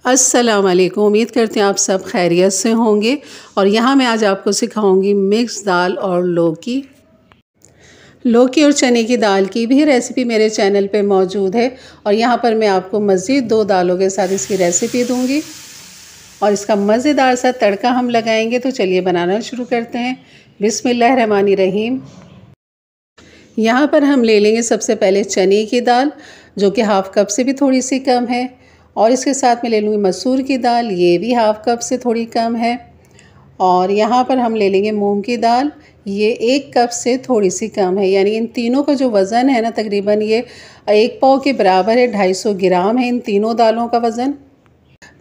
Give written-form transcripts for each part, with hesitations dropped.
अस्सलाम वालेकुम। उम्मीद करते हैं आप सब खैरियत से होंगे। और यहाँ मैं आज आपको सिखाऊंगी मिक्स दाल और लौकी और चने की दाल की भी रेसिपी मेरे चैनल पे मौजूद है। और यहाँ पर मैं आपको मज़ीद 2 दालों के साथ इसकी रेसिपी दूंगी और इसका मज़ेदार सा तड़का हम लगाएंगे। तो चलिए बनाना शुरू करते हैं। बिस्मिल्लाहिर्रहमानिर्रहीम। यहाँ पर हम ले लेंगे सबसे पहले चने की दाल, जो कि हाफ़ कप से भी थोड़ी सी कम है। और इसके साथ में ले लूँगी मसूर की दाल, ये भी हाफ़ कप से थोड़ी कम है। और यहाँ पर हम ले लेंगे मूंग की दाल, ये 1 कप से थोड़ी सी कम है। यानी इन तीनों का जो वज़न है ना, तकरीबन ये 1 पाव के बराबर है। 250 ग्राम है इन तीनों दालों का वज़न।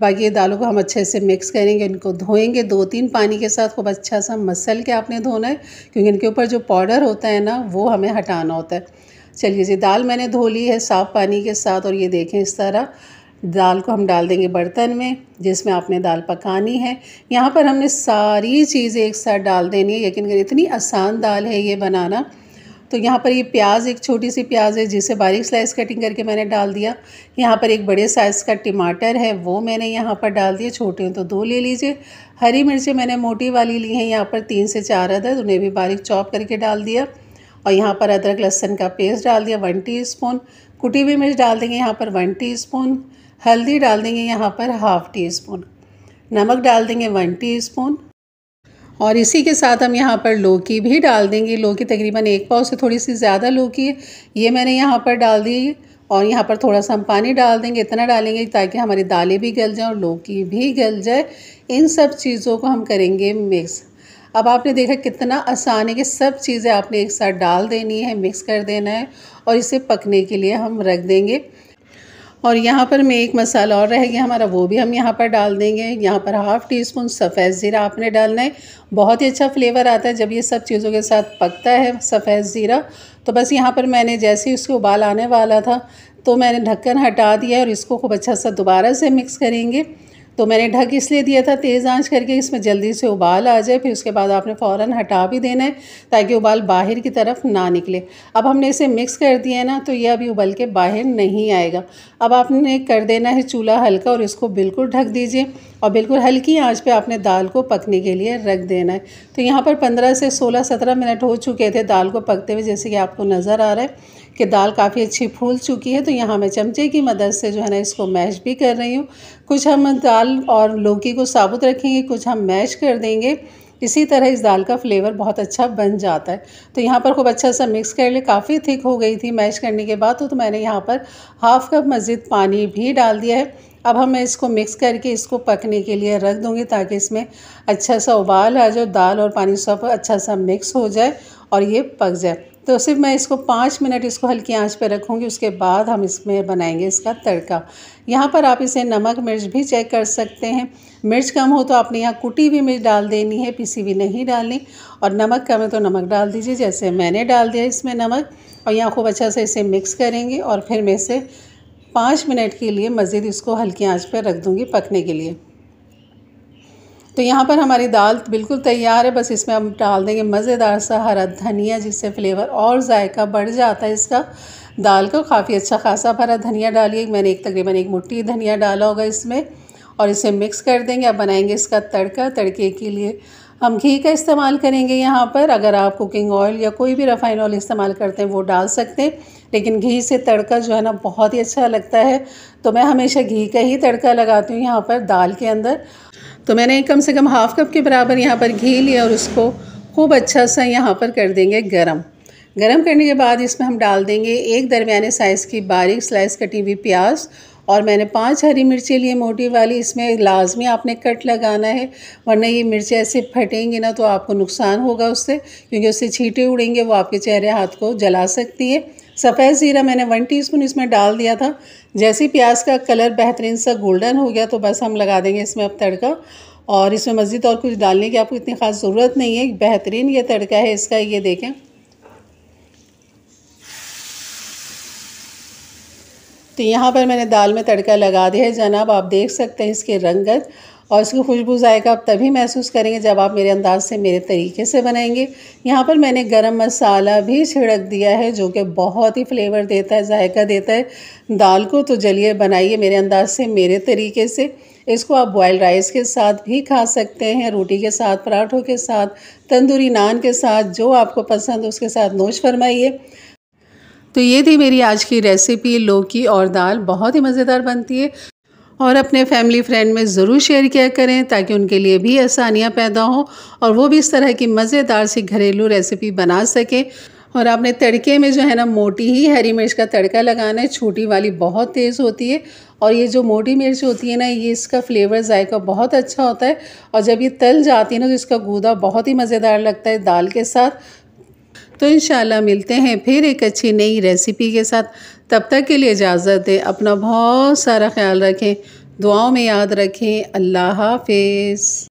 बाकी ये दालों को हम अच्छे से मिक्स करेंगे, इनको धोएंगे 2-3 पानी के साथ। खूब अच्छा सा मसल के आपने धोना है, क्योंकि इनके ऊपर जो पाउडर होता है ना, वो हमें हटाना होता है। चलिए जी, दाल मैंने धो ली है साफ़ पानी के साथ। और ये देखें, इस तरह दाल को हम डाल देंगे बर्तन में जिसमें आपने दाल पकानी है। यहाँ पर हमने सारी चीज़ें एक साथ डाल देनी है। यकीन करिए इतनी आसान दाल है ये बनाना। तो यहाँ पर ये प्याज, एक छोटी सी प्याज है जिसे बारीक स्लाइस कटिंग करके मैंने डाल दिया। यहाँ पर एक बड़े साइज़ का टमाटर है, वो मैंने यहाँ पर डाल दिया। छोटे हैं तो 2 ले लीजिए। हरी मिर्चें मैंने मोटी वाली ली हैं, यहाँ पर 3 से 4 अदद, उन्हें भी बारीक चॉप करके डाल दिया। और यहाँ पर अदरक लहसुन का पेस्ट डाल दिया 1 टीस्पून। कुटी हुई मिर्च डाल देंगे यहाँ पर 1 टीस्पून। हल्दी डाल देंगे यहाँ पर हाफ़ टीस्पून। नमक डाल देंगे 1 टीस्पून। और इसी के साथ हम यहाँ पर लौकी भी डाल देंगे। लौकी तकरीबन 1 पाव से थोड़ी सी ज़्यादा लौकी है, ये मैंने यहाँ पर डाल दी। और यहाँ पर थोड़ा सा हम पानी डाल देंगे, इतना डालेंगे ताकि हमारी दालें भी गल जाएँ और लौकी भी गल जाए। इन सब चीज़ों को हम करेंगे मिक्स। अब आपने देखा कितना आसान है कि सब चीज़ें आपने एक साथ डाल देनी है, मिक्स कर देना है और इसे पकने के लिए हम रख देंगे। और यहाँ पर मैं एक मसाला और रह गया हमारा, वो भी हम यहाँ पर डाल देंगे। यहाँ पर हाफ़ टीस्पून सफ़ेद ज़ीरा आपने डालना है। बहुत ही अच्छा फ्लेवर आता है जब ये सब चीज़ों के साथ पकता है सफ़ेद ज़ीरा। तो बस यहाँ पर मैंने जैसे ही उसको उबाल आने वाला था तो मैंने ढक्कन हटा दिया और इसको खूब अच्छा सा दोबारा से मिक्स करेंगे। तो मैंने ढक इसलिए दिया था तेज़ आंच करके, इसमें जल्दी से उबाल आ जाए। फिर उसके बाद आपने फ़ौरन हटा भी देना है ताकि उबाल बाहर की तरफ ना निकले। अब हमने इसे मिक्स कर दिया है ना, तो ये अभी उबल के बाहर नहीं आएगा। अब आपने कर देना है चूल्हा हल्का और इसको बिल्कुल ढक दीजिए और बिल्कुल हल्की आंच पे आपने दाल को पकने के लिए रख देना है। तो यहाँ पर 15 से 16-17 मिनट हो चुके थे दाल को पकते हुए, जैसे कि आपको नज़र आ रहा है कि दाल काफ़ी अच्छी फूल चुकी है। तो यहाँ मैं चमचे की मदद से जो है ना इसको मैश भी कर रही हूँ। कुछ हम दाल और लौकी को साबुत रखेंगे, कुछ हम मैश कर देंगे। इसी तरह इस दाल का फ्लेवर बहुत अच्छा बन जाता है। तो यहाँ पर खूब अच्छा सा मिक्स कर ले। काफ़ी थिक हो गई थी मैश करने के बाद, तो मैंने यहाँ पर हाफ़ कप मज़ीद पानी भी डाल दिया है। अब हम इसको मिक्स करके इसको पकने के लिए रख दूँगी ताकि इसमें अच्छा सा उबाल आ जाए, दाल और पानी सब अच्छा सा मिक्स हो जाए और ये पक जाए। तो सिर्फ मैं इसको 5 मिनट इसको हल्की आंच पे रखूँगी। उसके बाद हम इसमें बनाएंगे इसका तड़का। यहाँ पर आप इसे नमक मिर्च भी चेक कर सकते हैं। मिर्च कम हो तो आपने यहाँ कुटी हुई मिर्च डाल देनी है, पिसी हुई नहीं डालनी। और नमक कम है तो नमक डाल दीजिए, जैसे मैंने डाल दिया इसमें नमक। और यहाँ खूब अच्छा से इसे मिक्स करेंगे और फिर मैं इसे 5 मिनट के लिए मज़ीद इसको हल्की आंच पर रख दूँगी पकने के लिए। तो यहाँ पर हमारी दाल बिल्कुल तैयार है। बस इसमें हम डाल देंगे मज़ेदार सा हरा धनिया, जिससे फ्लेवर और जायका बढ़ जाता है इसका। दाल को काफ़ी अच्छा खासा हरा धनिया डालिए। मैंने तकरीबन 1 मुट्ठी धनिया डाला होगा इसमें। और इसे मिक्स कर देंगे। अब बनाएंगे इसका तड़का। तड़के के लिए हम घी का इस्तेमाल करेंगे यहाँ पर। अगर आप कुकिंग ऑयल या कोई भी रिफाइंड ऑयल इस्तेमाल करते हैं वो डाल सकते हैं, लेकिन घी से तड़का जो है ना बहुत ही अच्छा लगता है। तो मैं हमेशा घी का ही तड़का लगाती हूँ यहाँ पर दाल के अंदर। तो मैंने कम से कम हाफ़ कप के बराबर यहाँ पर घी लिया और उसको खूब अच्छा सा यहाँ पर कर देंगे गरम। गरम करने के बाद इसमें हम डाल देंगे एक दरमियाने साइज़ की बारीक स्लाइस कटी हुई प्याज। और मैंने 5 हरी मिर्चें लिए मोटी वाली। इसमें लाजमी आपने कट लगाना है, वरना ये मिर्चें ऐसे फटेंगी ना तो आपको नुकसान होगा उससे, क्योंकि उससे छींटे उड़ेंगे, वो आपके चेहरे हाथ को जला सकती है। सफ़ेद ज़ीरा मैंने 1 टीस्पून इसमें डाल दिया था। जैसे ही प्याज का कलर बेहतरीन सा गोल्डन हो गया तो बस हम लगा देंगे इसमें अब तड़का। और इसमें मज़ीद और कुछ डालने की आपको इतनी ख़ास ज़रूरत नहीं है। बेहतरीन ये तड़का है इसका, ये देखें। तो यहाँ पर मैंने दाल में तड़का लगा दिया है जनाब। आप देख सकते हैं इसके रंगत और इसकी खुशबू जायका आप तभी महसूस करेंगे जब आप मेरे अंदाज से, मेरे तरीके से बनाएंगे। यहाँ पर मैंने गरम मसाला भी छिड़क दिया है जो कि बहुत ही फ्लेवर देता है, जायका देता है दाल को। तो चलिए बनाइए मेरे अंदाज से, मेरे तरीके से। इसको आप बॉयल्ड राइस के साथ भी खा सकते हैं, रोटी के साथ, पराठों के साथ, तंदूरी नान के साथ, जो आपको पसंद उसके साथ नोश फरमाइए। तो ये थी मेरी आज की रेसिपी, लौकी और दाल। बहुत ही मज़ेदार बनती है और अपने फैमिली फ्रेंड में ज़रूर शेयर किया करें ताकि उनके लिए भी आसानियाँ पैदा हों और वो भी इस तरह की मज़ेदार सी घरेलू रेसिपी बना सकें। और आपने तड़के में जो है ना, मोटी ही हरी मिर्च का तड़का लगाना है, छोटी वाली बहुत तेज़ होती है। और ये जो मोटी मिर्च होती है ना, ये इसका फ्लेवर जायका बहुत अच्छा होता है और जब ये तल जाती है ना तो इसका गूदा बहुत ही मज़ेदार लगता है दाल के साथ। तो इंशाल्लाह मिलते हैं फिर एक अच्छी नई रेसिपी के साथ। तब तक के लिए इजाज़त दें, अपना बहुत सारा ख्याल रखें, दुआओं में याद रखें। अल्लाह हाफ़िज़।